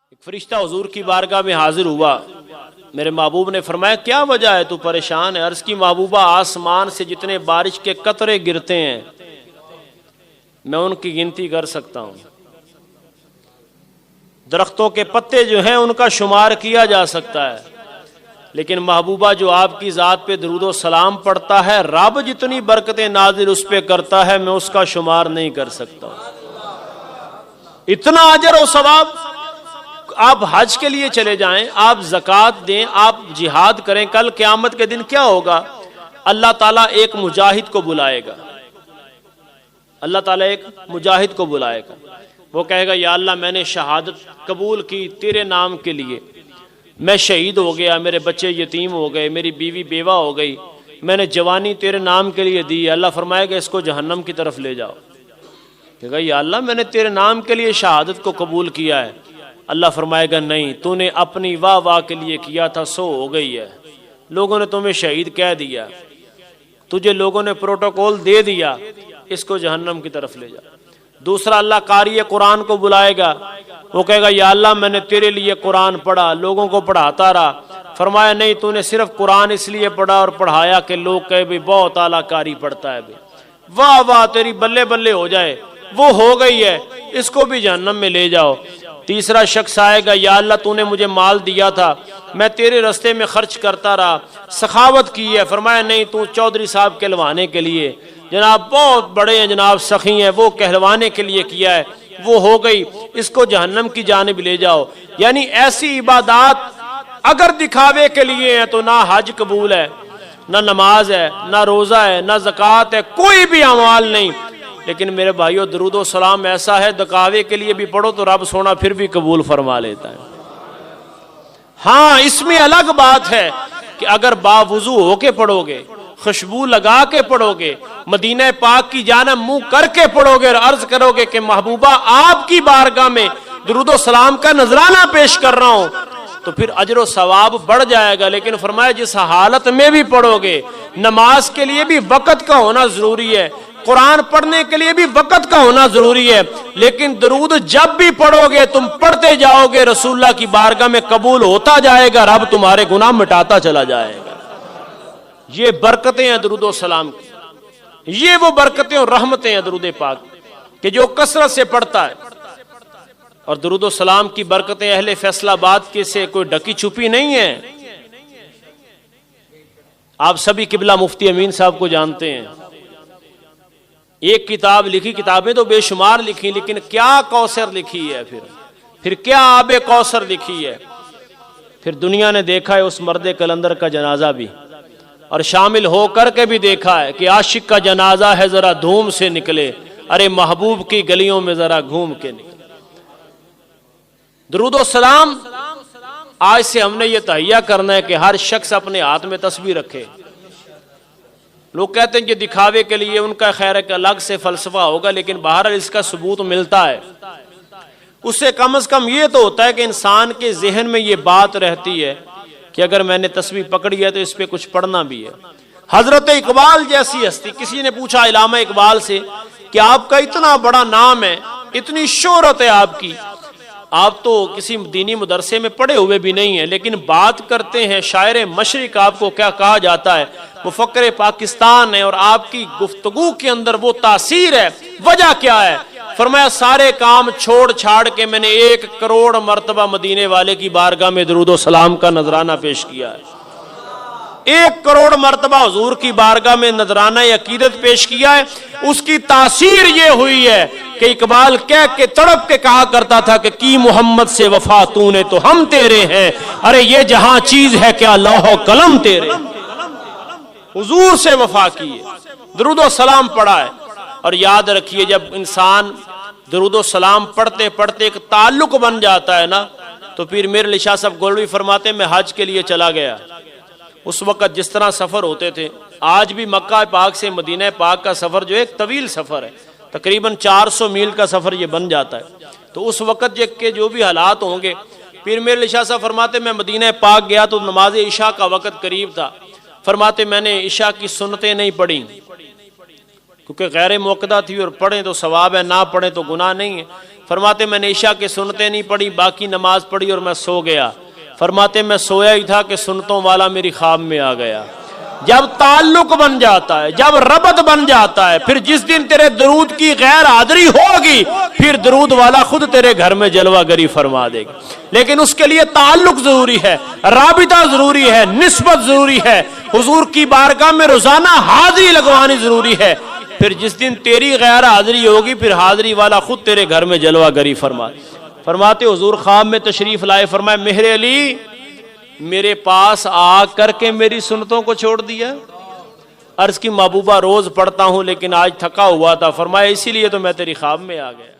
एक फरिश्ता हुजूर की बारगाह में हाजिर हुआ। मेरे महबूब ने फरमाया, क्या वजह है, तू परेशान है? अर्ज की, महबूबा, आसमान से जितने बारिश के कतरे गिरते हैं मैं उनकी गिनती कर सकता हूं। दरख्तों के पत्ते जो हैं उनका शुमार किया जा सकता है, लेकिन महबूबा जो आपकी ज़ात पे दरूदो सलाम पढ़ता है, रब जितनी बरकतें नाजिल उस पे करता है मैं उसका शुमार नहीं कर सकता। इतना अजर और सवाब। आप हज के लिए चले जाएं, आप ज़कात दें, आप जिहाद करें, कल क़यामत के दिन क्या होगा? अल्लाह ताला एक मुजाहिद को बुलाएगा। अल्लाह ताला एक मुजाहिद को बुलाएगा। वो कहेगा, या अल्लाह, मैंने शहादत कबूल की तेरे नाम के लिए, मैं शहीद हो गया, मेरे बच्चे यतीम हो गए, मेरी बीवी बेवा हो गई, मैंने जवानी तेरे नाम के लिए दी। अल्लाह फरमाएगा, इसको जहन्नम की तरफ ले जाओ। कहेगा, या अल्लाह, मैंने तेरे नाम के लिए शहादत को कबूल किया है। अल्लाह फरमाएगा, नहीं, तूने अपनी वाह वाह के लिए किया था, सो हो गई है। लोगों ने तुम्हें शहीद कह दिया, तुझे लोगों ने प्रोटोकॉल दे दिया, इसको जहन्नम की तरफ ले जा। दूसरा, अल्लाह कारी कुरान को बुलाएगा। वो कहेगा, या अल्लाह, मैंने तेरे लिए कुरान पढ़ा, लोगों को पढ़ाता रहा। फरमाया, नहीं, तूने सिर्फ कुरान इसलिए पढ़ा और पढ़ाया कि लोग कहे भाई बहुत आला कारी पढ़ता है, भाई वाह वाह, तेरी बल्ले बल्ले हो जाए। वो हो गई है, इसको भी जहन्नम में ले जाओ। तीसरा शख्स आएगा, या अल्लाह, तूने मुझे माल दिया था, मैं तेरे रास्ते में खर्च करता रहा, सखावत की है। फरमाया, नहीं, तू चौधरी साहब कहलवाने के लिए, जनाब बहुत बड़े हैं, जनाब सखी हैं, वो कहलवाने के लिए किया है, वो हो गई, इसको जहन्नम की जानिब ले जाओ। यानी ऐसी इबादत अगर दिखावे के लिए है तो ना हज कबूल है, ना नमाज है, ना रोजा है, ना ज़कात है, कोई भी अमाल नहीं। लेकिन मेरे भाइयों, दरूदो सलाम ऐसा है, दिखावे के लिए भी पढ़ो तो रब सोना फिर भी कबूल फरमा लेता है। हाँ, इसमें अलग बात है कि अगर बावुजू होके पढ़ोगे, खुशबू लगा के पढ़ोगे, मदीना पाक की जानब मुंह करके पढ़ोगे और अर्ज करोगे कि महबूबा, आपकी बारगाह में दुरूदो सलाम का नजराना पेश कर रहा हूं, तो फिर अजर सवाब बढ़ जाएगा। लेकिन फरमाया, जिस हालत में भी पढ़ोगे, नमाज के लिए भी वक़्त का होना जरूरी है, कुरान पढ़ने के लिए भी वक़्त का होना जरूरी है, लेकिन दरूद जब भी पढ़ोगे तुम पढ़ते जाओगे, रसूलुल्लाह की बारगाह में कबूल होता जाएगा, रब तुम्हारे गुनाह मिटाता चला जाएगा। ये बरकतें हैं दरूदो सलाम की, ये वो बरकतें और रहमतें हैं दरूद पाक कि जो कसरत से पढ़ता है। और दरूदो सलाम की बरकतें अहले फैसलाबाद के से कोई ढकी छुपी नहीं है। आप सभी किबला मुफ्ती अमीन साहब को जानते हैं, एक किताब लिखी, किताबें तो बेशुमार लिखी, लेकिन क्या कौसर लिखी है, फिर क्या आबे कौसर लिखी है। फिर दुनिया ने देखा है उस मर्द कलंदर का जनाजा भी, और शामिल होकर के भी देखा है कि आशिक का जनाजा है, जरा धूम से निकले, अरे महबूब की गलियों में जरा घूम के निकले। दरूदो सलाम आज से हमने ये तहैया करना है कि हर शख्स अपने हाथ में तस्बीह रखे। लोग कहते हैं कि दिखावे के लिए, उनका खैर एक अलग से फलसफा होगा, लेकिन बहरहाल इसका सबूत मिलता है। उससे कम से कम ये तो होता है कि इंसान के जहन में ये बात रहती है कि अगर मैंने तस्बीह पकड़ी है तो इस पे कुछ पढ़ना भी है। हजरत इकबाल जैसी हस्ती, किसी ने पूछा इलामा इकबाल से कि आपका इतना बड़ा नाम है, इतनी शोहरत है आपकी, आप तो किसी दीनी मदरसे में पढ़े हुए भी नहीं है, लेकिन बात करते हैं शायर मशरिक, आपको क्या कहा जाता है, मुफक्किर पाकिस्तान है, और आपकी गुफ्तगू के अंदर वो तासीर है। वजह क्या है? फरमाया, सारे काम छोड़ छाड़ के मैंने 1 करोड़ मरतबा मदीने वाले की बारगाह में दरूदो सलाम का नजराना पेश किया है। 1 करोड़ मरतबा हुजूर की बारगाह में नजराना अकीदत पेश किया है। उसकी तासीर ये हुई है कि इकबाल कह के तड़प के कहा करता था कि की मोहम्मद से वफा तूने तो हम तेरे हैं, अरे ये जहां चीज है क्या लौह कलम तेरे। हुजूर से वफा की है, दरूदो सलाम पढ़ा है। और याद रखिए, जब इंसान दरूदो सलाम पढ़ते पढ़ते एक ताल्लुक बन जाता है ना, तो फिर मेरे लिए शाह साहब गोल्डवी फरमाते, मैं हज के लिए चला गया, उस वक्त जिस तरह सफर होते थे, आज भी मक्का पाक से मदीना पाक का सफर जो एक तवील सफर है, तकरीबन 400 मील का सफर ये बन जाता है। तो उस वक्त के जो भी हालात होंगे, फिर मेरे लिए शाह साहब फरमाते, मैं मदीना पाक गया तो नमाज इशा का वक्त करीब था। फरमाते, मैंने इशा की सुन्नतें नहीं पढ़ी क्योंकि गैर मुक़द्दा थी, और पढ़ें तो सवाब है, ना पढ़ें तो गुनाह नहीं है। फरमाते मैंने ईशा के सुन्नतें नहीं पढ़ी, बाकी नमाज पढ़ी और मैं सो गया। फरमाते मैं सोया ही था कि सुन्नतों वाला मेरी ख्वाब में आ गया। जब ताल्लुक बन जाता है, जब रबत बन जाता है, फिर जिस दिन तेरे दरूद की गैर हाजिरी होगी, फिर दरूद वाला खुद तेरे घर में जलवागरी फरमा देगा। लेकिन उसके लिए ताल्लुक जरूरी है, राबिता जरूरी है, निस्बत जरूरी है, हुजूर की बारगाह में रोजाना हाजिरी लगवानी जरूरी है। फिर जिस दिन तेरी गैर हाजिरी होगी, फिर हाजिरी वाला खुद तेरे घर में जलवागरी फरमाते हुजूर ख्वाब में तशरीफ लाए, फरमाए मेरे अली मेरे पास आ करके मेरी सुन्नतों को छोड़ दिया। अर्ज की महबूबा रोज पढ़ता हूं लेकिन आज थका हुआ था। फरमाया इसीलिए तो मैं तेरी ख्वाब में आ गया।